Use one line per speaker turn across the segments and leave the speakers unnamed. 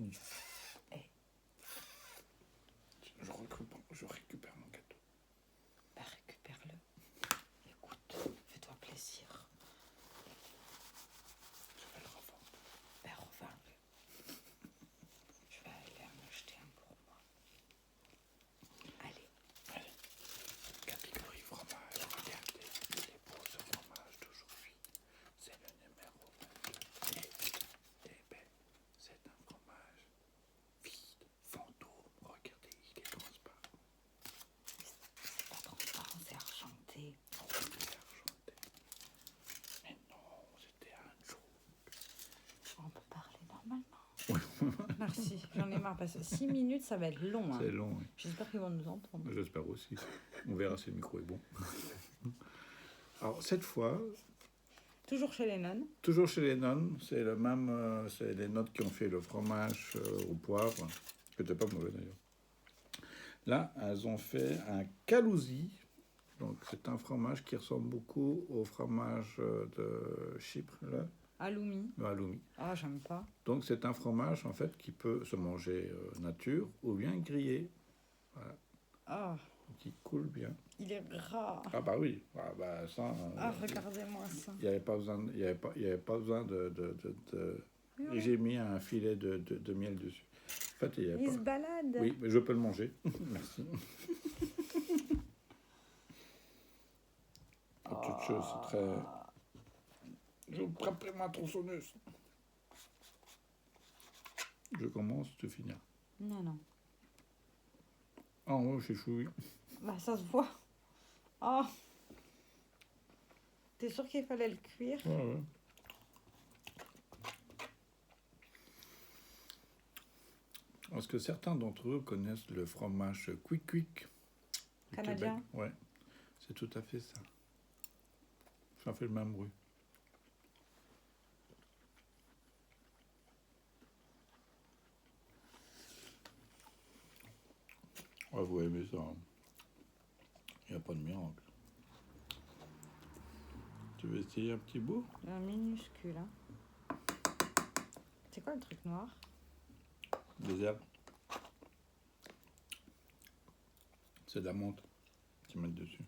Eh.
Je récupère mon gâteau.
Bah, récupère-le. Écoute, fais-toi plaisir.
Je vais le revendre.
Bah, revends-le. Je vais aller en acheter un pour moi. Allez.
Catégorie fromage. Regardez, il est beau ce fromage d'aujourd'hui. C'est le numéro 22. Eh ben, c'est un fromage vide, fantôme. Regardez, il est transparent.
C'est pas transparent, c'est argenté.
Oh, c'est argenté. Mais non, c'était un joke.
On peut parler normalement. Merci, j'en ai marre parce que 6 minutes ça va être long. Hein.
C'est long, oui.
J'espère qu'ils vont nous entendre.
J'espère aussi. On verra si le micro est bon. Alors, cette fois,
Toujours chez les nonnes.
toujours chez les nonnes, c'est le même, c'est les nonnes qui ont fait le fromage au poivre, qui n'était pas mauvais d'ailleurs. Là, elles ont fait un calousi. Donc, c'est un fromage qui ressemble beaucoup au fromage de Chypre, là,
Aloumi.
le halloumi.
Ah, j'aime pas.
Donc, c'est un fromage, en fait, qui peut se manger nature ou bien grillé. Voilà.
Ah,
Qui coule bien.
il est gras.
Ah bah oui, ah bah ça...
Ah, regardez-moi ça.
Il n'y avait pas besoin, il y avait pas besoin de... Et j'ai mis un filet de miel dessus. En fait, il y avait
Il
pas...
se balade.
Oui, mais je peux le manger. Merci. Toute chose, c'est très... Je prépare ma tronçonneuse. Je commence, tu finis.
Non, non.
Ah ouais, c'est chou, oui.
Bah, ça se voit. Oh. T'es sûr qu'il fallait le cuire?
Ouais, ouais. Est-ce que certains d'entre eux connaissent le fromage Quick Quick du
Canadien?
Québec? Ouais, c'est tout à fait ça. Ça fait le même bruit. Ouais, vous aimez ça. Hein. Il n'y a pas de miracle. Tu veux essayer un petit bout?
Un minuscule, hein. C'est quoi le truc noir?
Des herbes. C'est de la menthe qu'ils mettent dessus.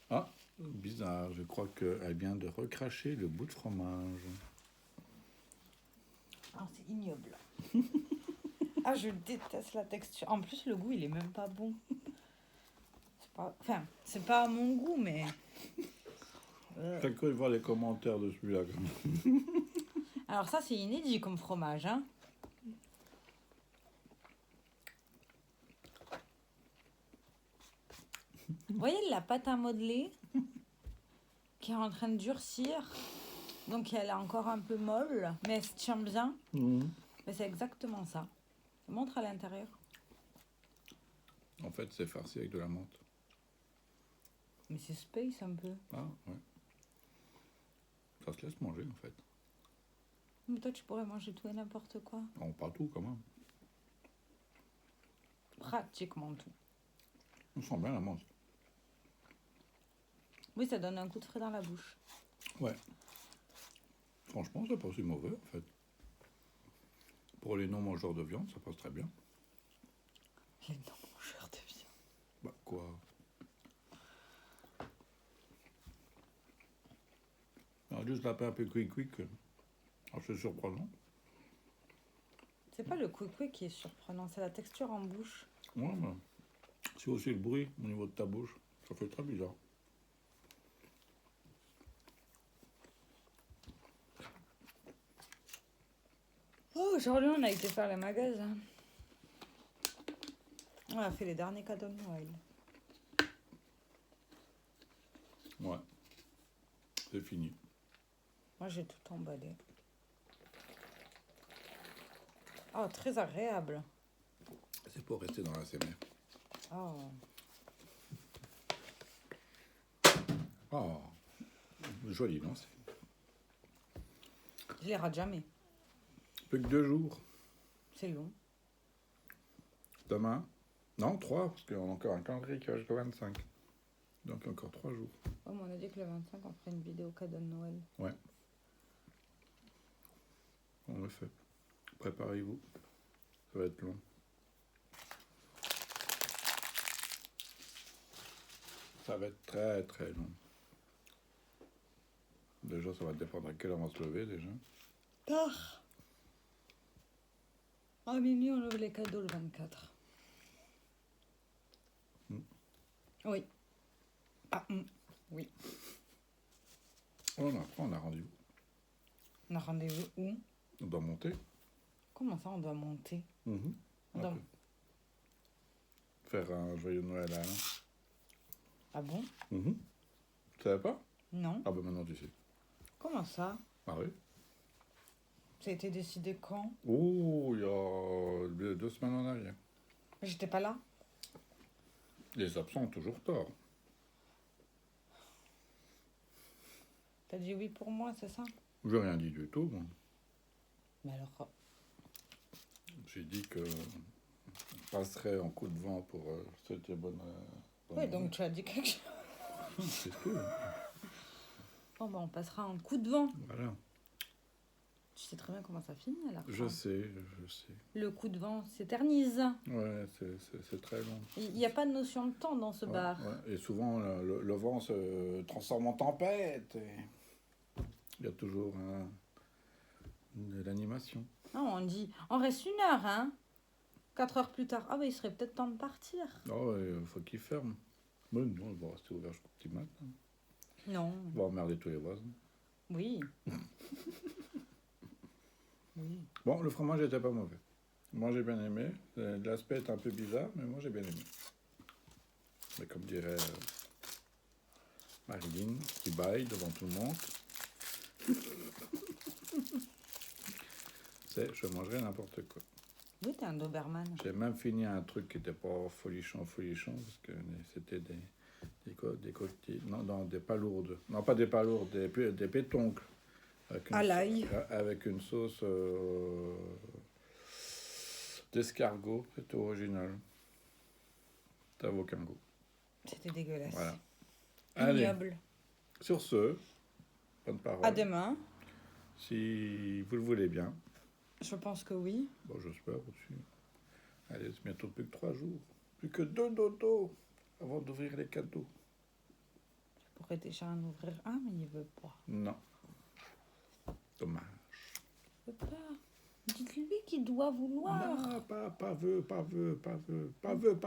Ah, bizarre. Je crois qu'elle vient de recracher le bout de fromage.
Ah, c'est ignoble. Ah, je déteste la texture. En plus, le goût, il est même pas bon. C'est pas... Enfin, c'est pas à mon goût, mais...
T'as cru voir les commentaires de celui-là quand même.
Alors ça, c'est inédit comme fromage, hein. Vous voyez la pâte à modeler qui est en train de durcir. Donc, elle est encore un peu molle, mais elle se tient bien. Mais c'est exactement ça. Montre à l'intérieur.
En fait, c'est farci avec de la menthe.
Mais c'est space un peu.
Ah, ouais. Ça se laisse manger, en fait.
Mais toi, tu pourrais manger tout et n'importe quoi.
On parle tout, quand même.
Pratiquement tout.
On sent bien la menthe.
Oui, ça donne un coup de frais dans la bouche.
Ouais. Franchement, c'est pas aussi mauvais, en fait. Pour les non-mangeurs de viande, ça passe très bien.
Les non-mangeurs de viande.
Bah, quoi? Alors, juste taper un peu quick. Alors, c'est surprenant.
C'est pas le quick qui est surprenant, c'est la texture en bouche.
Ouais, mais c'est aussi le bruit au niveau de ta bouche. Ça fait très bizarre.
Oh, aujourd'hui, on a été faire les magasins. On a fait les derniers cadeaux de Noël.
Ouais. C'est fini.
Moi, j'ai tout emballé. Oh, très agréable.
C'est pour rester dans la SMR.
Oh.
Oh, joli, non?
Je les rate jamais.
Plus que 2 jours.
C'est long.
Demain. Non, 3, parce qu'on a encore un calendrier qui va jusqu'au 25. Donc encore 3 jours.
Oh, mais on a dit que le 25, on ferait une vidéo cadeau de Noël.
Ouais. on le fait. Préparez-vous. Ça va être long. Ça va être très très long. Déjà, ça va dépendre à quelle heure on va se lever déjà.
Tard. À minuit, on ouvre les cadeaux le 24. Oui. Ah, oui.
Oh, après, on a rendez-vous.
On a rendez-vous où?
On doit monter.
Comment ça, on doit monter? On doit-
Après. Faire un joyeux Noël à Alain.
Ah bon?
Tu savais pas?
Non.
Ah ben maintenant tu sais.
Comment ça?
Ah oui?
Ça a été décidé quand?
Oh, il y a 2 semaines en arrière.
J'étais pas là.
Les absents ont toujours tort.
T'as dit oui pour moi, c'est ça?
J'ai rien dit du tout, moi.
Mais alors,
J'ai dit que on passerait en coup de vent pour souhaiter bonne
oui, donc tu as dit quelque chose.
C'est tout.
Bon, bah, on passera un coup de vent.
Voilà.
Tu sais très bien comment ça finit à la fin.
Je sais.
Le coup de vent s'éternise.
Ouais, c'est très long.
Il n'y a pas de notion de temps dans ce
Ouais,
bar.
ouais. Et souvent, le vent se transforme en tempête. Et il y a toujours de l'animation.
Non, on dit, on reste 1 heure, hein. 4 heures plus tard. Ah bah il serait peut-être temps de partir.
Oh, il faut qu'il ferme. Mais non, il va rester ouvert jusqu'au petit matin.
Non.
Il va emmerder tous les voisins.
Oui. Oui.
Bon, le fromage n'était pas mauvais. Moi, j'ai bien aimé. L'aspect est un peu bizarre, mais moi, j'ai bien aimé. Mais comme dirait Marilyn, qui baille devant tout le monde, c'est je mangerai n'importe quoi.
Oui, t'es un Doberman.
J'ai même fini un truc qui n'était pas folichon, parce que c'était des coquilles, non, des palourdes. Non, pas des palourdes, des pétoncles.
À l'ail.
Avec une sauce d'escargot, c'était original. Ça vaut aucun goût.
C'était dégueulasse.
Voilà. Allez,
Ignoble.
sur ce, bonne parole.
À demain.
Si vous le voulez bien.
Je pense que oui.
Bon, j'espère aussi. Allez, c'est bientôt plus que 3 jours. Plus que 2 dodos avant d'ouvrir les cadeaux.
Je pourrais déjà en ouvrir un, mais il veut pas.
Non. Dommage.
Il veut pas. Dites-lui qu'il doit vouloir.
Non, pas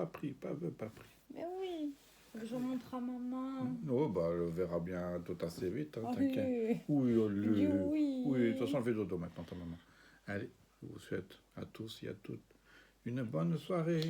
pris.
Mais oui. Faut que je montre à maman.
Oh, bah, elle le verra bien tout assez vite, hein,
Ah
t'inquiète.
oui.
Oui,
Oui.
de toute façon, elle fait dodo maintenant, ta maman. Allez, je vous souhaite à tous et à toutes une bonne soirée.